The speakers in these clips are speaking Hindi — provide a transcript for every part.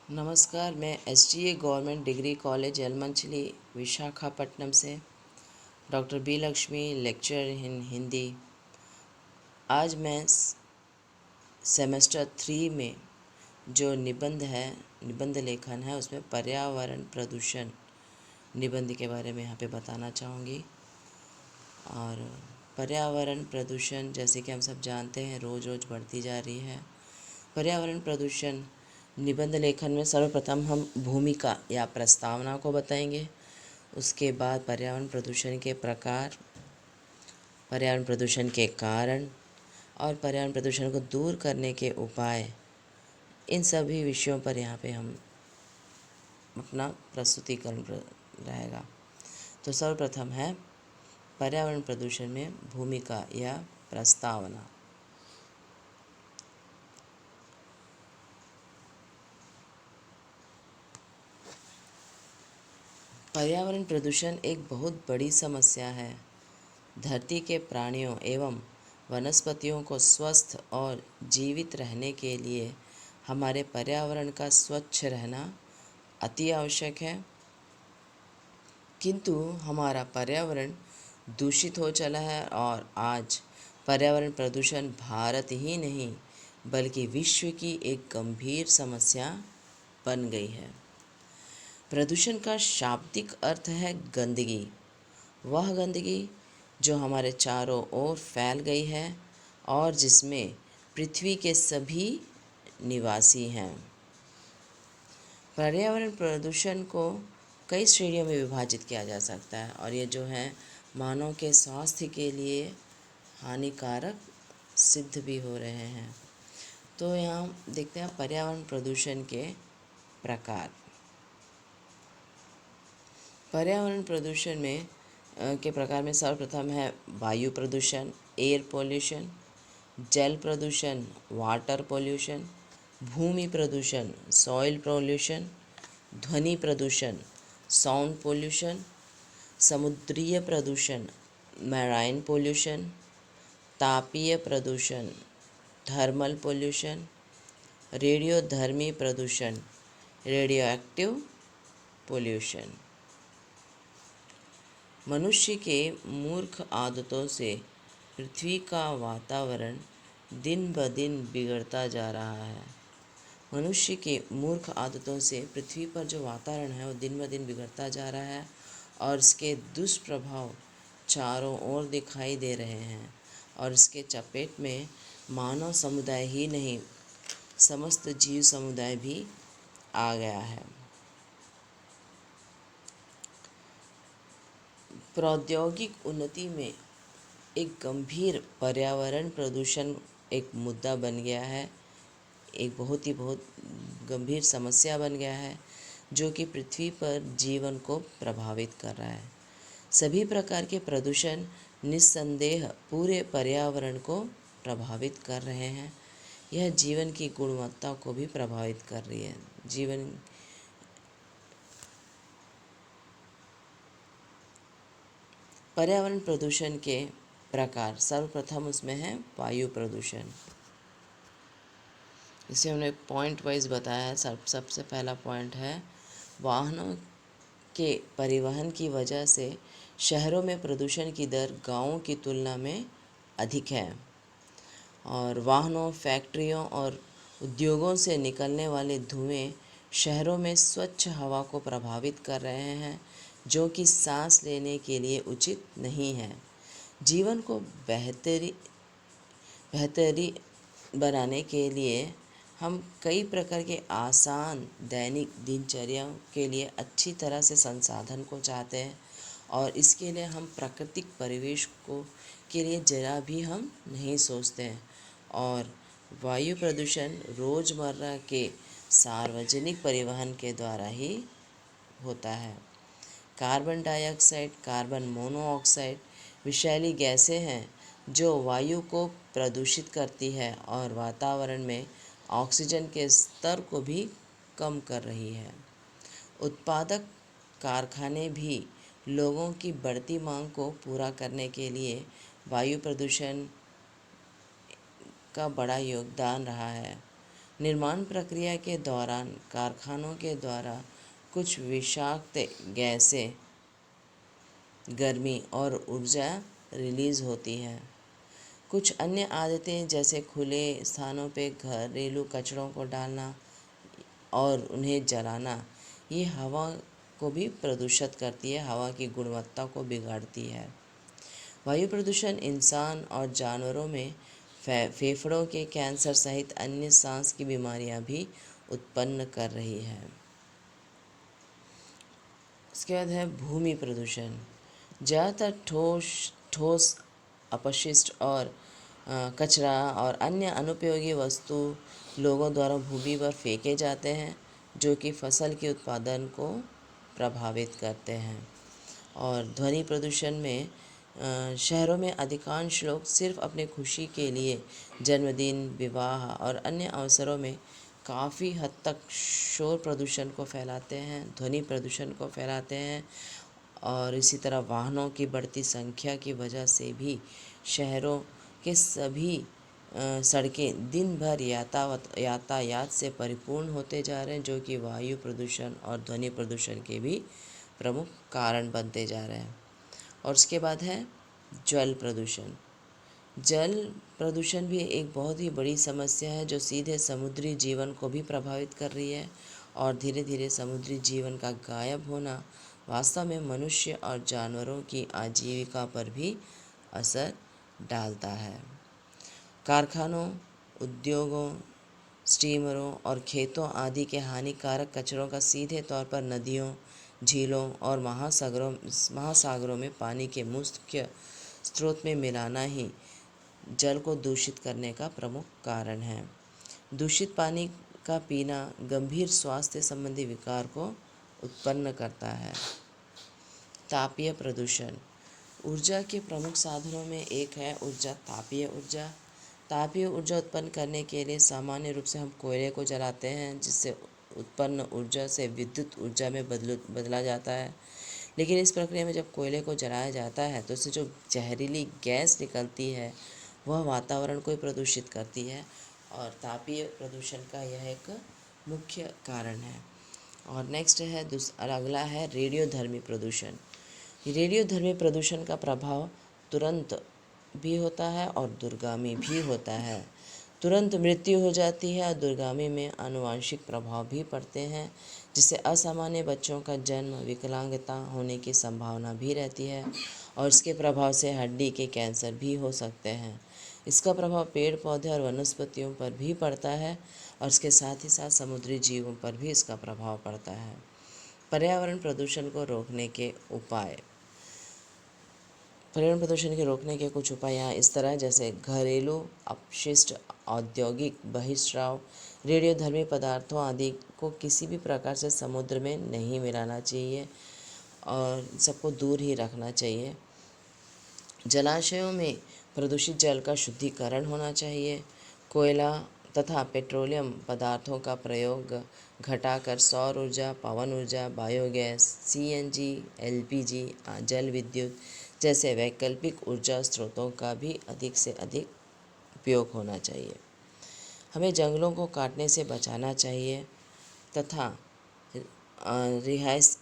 नमस्कार, मैं SGA government degree college Yelamanchili Visakhapatnam से doctor B Lakshmi, lecture in Hindi. आज मैं सेमेस्टर 3 में जो निबंध लेखन है, उसमें पर्यावरण प्रदूषण निबंध के बारे में यहाँ पे बताना चाहूँगी। और पर्यावरण प्रदूषण जैसे कि हम सब जानते हैं रोज़ रोज़ बढ़ती जा रही है। पर्यावरण प्रदूषण निबंध लेखन में सर्वप्रथम हम भूमिका या प्रस्तावना को बताएंगे। उसके बाद पर्यावरण प्रदूषण के प्रकार, पर्यावरण प्रदूषण के कारण और पर्यावरण प्रदूषण को दूर करने के उपाय, इन सभी विषयों पर यहाँ पे हम अपना प्रस्तुतिकरण रहेगा। तो सर्वप्रथम है पर्यावरण प्रदूषण में भूमिका या प्रस्तावना। पर्यावरण प्रदूषण एक बहुत बड़ी समस्या है। धरती के प्राणियों एवं वनस्पतियों को स्वस्थ और जीवित रहने के लिए हमारे पर्यावरण का स्वच्छ रहना अति आवश्यक है। किंतु हमारा पर्यावरण दूषित हो चला है और आज पर्यावरण प्रदूषण भारत ही नहीं बल्कि विश्व की एक गंभीर समस्या बन गई है। प्रदूषण का शाब्दिक अर्थ है गंदगी। वह गंदगी जो हमारे चारों ओर फैल गई है और जिसमें पृथ्वी के सभी निवासी हैं। पर्यावरण प्रदूषण को कई श्रेणियों में विभाजित किया जा सकता है और ये जो है मानव के स्वास्थ्य के लिए हानिकारक सिद्ध भी हो रहे हैं। तो यहाँ देखते हैं पर्यावरण प्रदूषण के प्रकार। पर्यावरण प्रदूषण में के प्रकार में सर्वप्रथम है वायु प्रदूषण, एयर पोल्यूशन, जल प्रदूषण, वाटर पोल्यूशन, भूमि प्रदूषण, सॉइल पोल्यूशन, ध्वनि प्रदूषण, साउंड पोल्यूशन, समुद्रीय प्रदूषण, मैराइन पोल्यूशन, तापीय प्रदूषण, थर्मल पोल्यूशन, रेडियोधर्मी प्रदूषण, रेडियोएक्टिव पोल्यूशन। मनुष्य के मूर्ख आदतों से पृथ्वी का वातावरण दिन ब दिन बिगड़ता जा रहा है। मनुष्य के मूर्ख आदतों से पृथ्वी पर जो वातावरण है वो दिन ब दिन बिगड़ता जा रहा है और इसके दुष्प्रभाव चारों ओर दिखाई दे रहे हैं और इसके चपेट में मानव समुदाय ही नहीं समस्त जीव समुदाय भी आ गया है। प्रौद्योगिक उन्नति में एक गंभीर पर्यावरण प्रदूषण एक मुद्दा बन गया है, एक बहुत गंभीर समस्या बन गया है जो कि पृथ्वी पर जीवन को प्रभावित कर रहा है। सभी प्रकार के प्रदूषण निस्संदेह पूरे पर्यावरण को प्रभावित कर रहे हैं। यह जीवन की गुणवत्ता को भी प्रभावित कर रही है। पर्यावरण प्रदूषण के प्रकार, सर्वप्रथम उसमें है वायु प्रदूषण। इसे हमने पॉइंट वाइज बताया है। सबसे पहला पॉइंट है वाहनों के परिवहन की वजह से शहरों में प्रदूषण की दर गांवों की तुलना में अधिक है और वाहनों, फैक्ट्रियों और उद्योगों से निकलने वाले धुएं शहरों में स्वच्छ हवा को प्रभावित कर रहे हैं जो कि सांस लेने के लिए उचित नहीं है। जीवन को बेहतरी बनाने के लिए हम कई प्रकार के आसान दैनिक दिनचर्या के लिए अच्छी तरह से संसाधन को चाहते हैं और इसके लिए हम प्राकृतिक परिवेश को के लिए जरा भी हम नहीं सोचते हैं। और वायु प्रदूषण रोज़मर्रा के सार्वजनिक परिवहन के द्वारा ही होता है। कार्बन डाइऑक्साइड, कार्बन मोनोऑक्साइड विषैली गैसें हैं जो वायु को प्रदूषित करती है और वातावरण में ऑक्सीजन के स्तर को भी कम कर रही है। उत्पादक कारखाने भी लोगों की बढ़ती मांग को पूरा करने के लिए वायु प्रदूषण का बड़ा योगदान रहा है। निर्माण प्रक्रिया के दौरान कारखानों के द्वारा कुछ विषाक्त गैसें, गर्मी और ऊर्जा रिलीज़ होती है। कुछ अन्य आदतें जैसे खुले स्थानों पे घरेलू कचरों को डालना और उन्हें जलाना, ये हवा को भी प्रदूषित करती है, हवा की गुणवत्ता को बिगाड़ती है। वायु प्रदूषण इंसान और जानवरों में फेफड़ों के कैंसर सहित अन्य सांस की बीमारियां भी उत्पन्न कर रही है। इसके बाद है भूमि प्रदूषण। ज़्यादातर ठोस अपशिष्ट और कचरा और अन्य अनुपयोगी वस्तु लोगों द्वारा भूमि पर फेंके जाते हैं, जो कि फसल के उत्पादन को प्रभावित करते हैं। और ध्वनि प्रदूषण में शहरों में अधिकांश लोग सिर्फ अपने खुशी के लिए जन्मदिन, विवाह और अन्य अवसरों में काफ़ी हद तक शोर प्रदूषण को फैलाते हैं, ध्वनि प्रदूषण को फैलाते हैं। और इसी तरह वाहनों की बढ़ती संख्या की वजह से भी शहरों के सभी सड़कें दिन भर यातायात से परिपूर्ण होते जा रहे हैं, जो कि वायु प्रदूषण और ध्वनि प्रदूषण के भी प्रमुख कारण बनते जा रहे हैं। और उसके बाद है जल प्रदूषण। जल प्रदूषण भी एक बहुत ही बड़ी समस्या है, जो सीधे समुद्री जीवन को भी प्रभावित कर रही है। और धीरे धीरे समुद्री जीवन का गायब होना वास्तव में मनुष्य और जानवरों की आजीविका पर भी असर डालता है। कारखानों, उद्योगों, स्टीमरों और खेतों आदि के हानिकारक कचरों का सीधे तौर पर नदियों, झीलों और महासागरों में पानी के मुख्य स्रोत में मिलाना ही जल को दूषित करने का प्रमुख कारण है। दूषित पानी का पीना गंभीर स्वास्थ्य संबंधी विकार को उत्पन्न करता है। तापीय प्रदूषण। ऊर्जा के प्रमुख साधनों में एक है ऊर्जा, तापीय ऊर्जा। तापीय ऊर्जा उत्पन्न करने के लिए सामान्य रूप से हम कोयले को जलाते हैं, जिससे उत्पन्न ऊर्जा से विद्युत ऊर्जा में बदला जाता है। लेकिन इस प्रक्रिया में जब कोयले को जलाया जाता है तो उससे जो जहरीली गैस निकलती है वह वातावरण को प्रदूषित करती है, और तापीय प्रदूषण का यह एक मुख्य कारण है। और नेक्स्ट है अगला है रेडियोधर्मी प्रदूषण। रेडियोधर्मी प्रदूषण का प्रभाव तुरंत भी होता है और दूरगामी भी होता है। तुरंत मृत्यु हो जाती है और दूरगामी में आनुवंशिक प्रभाव भी पड़ते हैं, जिससे असामान्य बच्चों का जन्म, विकलांगता होने की संभावना भी रहती है। और इसके प्रभाव से हड्डी के कैंसर भी हो सकते हैं। इसका प्रभाव पेड़ पौधे और वनस्पतियों पर भी पड़ता है, और इसके साथ ही साथ समुद्री जीवों पर भी इसका प्रभाव पड़ता है। पर्यावरण प्रदूषण को रोकने के उपाय। पर्यावरण प्रदूषण के रोकने के कुछ उपाय यहाँ इस तरह, जैसे घरेलू अपशिष्ट, औद्योगिक बहिस्राव, रेडियोधर्मी पदार्थों आदि को किसी भी प्रकार से समुद्र में नहीं मिलाना चाहिए और सबको दूर ही रखना चाहिए। जलाशयों में प्रदूषित जल का शुद्धिकरण होना चाहिए। कोयला तथा पेट्रोलियम पदार्थों का प्रयोग घटाकर सौर ऊर्जा, पवन ऊर्जा, बायोगैस, सीएनजी, एलपीजी, जल विद्युत जैसे वैकल्पिक ऊर्जा स्रोतों का भी अधिक से अधिक उपयोग होना चाहिए। हमें जंगलों को काटने से बचाना चाहिए तथा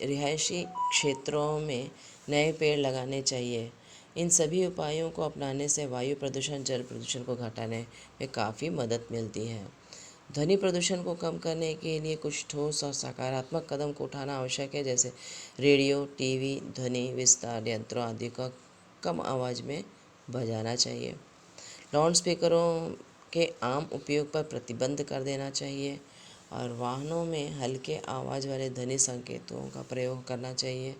रिहायशी क्षेत्रों में नए पेड़ लगाने चाहिए। इन सभी उपायों को अपनाने से वायु प्रदूषण, जल प्रदूषण को घटाने में काफ़ी मदद मिलती है। ध्वनि प्रदूषण को कम करने के लिए कुछ ठोस और सकारात्मक कदम को उठाना आवश्यक है, जैसे रेडियो, टीवी, ध्वनि विस्तार यंत्रों आदि का कम आवाज़ में बजाना चाहिए। लाउड स्पीकरों के आम उपयोग पर प्रतिबंध कर देना चाहिए और वाहनों में हल्के आवाज़ वाले ध्वनि संकेतों का प्रयोग करना चाहिए।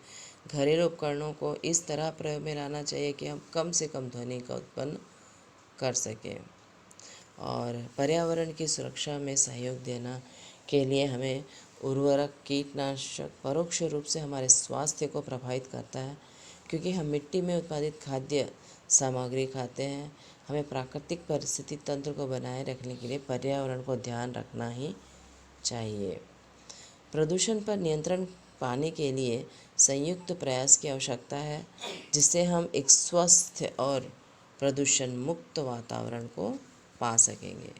घरेलू उपकरणों को इस तरह प्रयोग में लाना चाहिए कि हम कम से कम ध्वनि का उत्पन्न कर सकें। और पर्यावरण की सुरक्षा में सहयोग देना के लिए हमें उर्वरक, कीटनाशक परोक्ष रूप से हमारे स्वास्थ्य को प्रभावित करता है, क्योंकि हम मिट्टी में उत्पादित खाद्य सामग्री खाते हैं। हमें प्राकृतिक परिस्थिति तंत्र को बनाए रखने के लिए पर्यावरण को ध्यान रखना ही चाहिए। प्रदूषण पर नियंत्रण पाने के लिए संयुक्त प्रयास की आवश्यकता है, जिससे हम एक स्वस्थ और प्रदूषण मुक्त वातावरण को पा सकेंगे।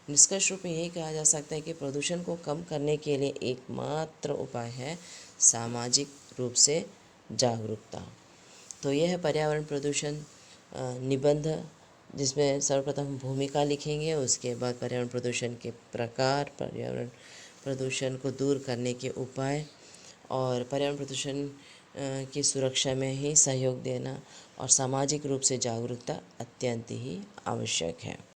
निष्कर्ष रूप में यही कहा जा सकता है कि प्रदूषण को कम करने के लिए एकमात्र उपाय है सामाजिक रूप से जागरूकता। तो यह है पर्यावरण प्रदूषण निबंध, जिसमें सर्वप्रथम भूमिका लिखेंगे, उसके बाद पर्यावरण प्रदूषण के प्रकार, पर्यावरण प्रदूषण को दूर करने के उपाय और पर्यावरण प्रदूषण की सुरक्षा में ही सहयोग देना और सामाजिक रूप से जागरूकता अत्यंत ही आवश्यक है।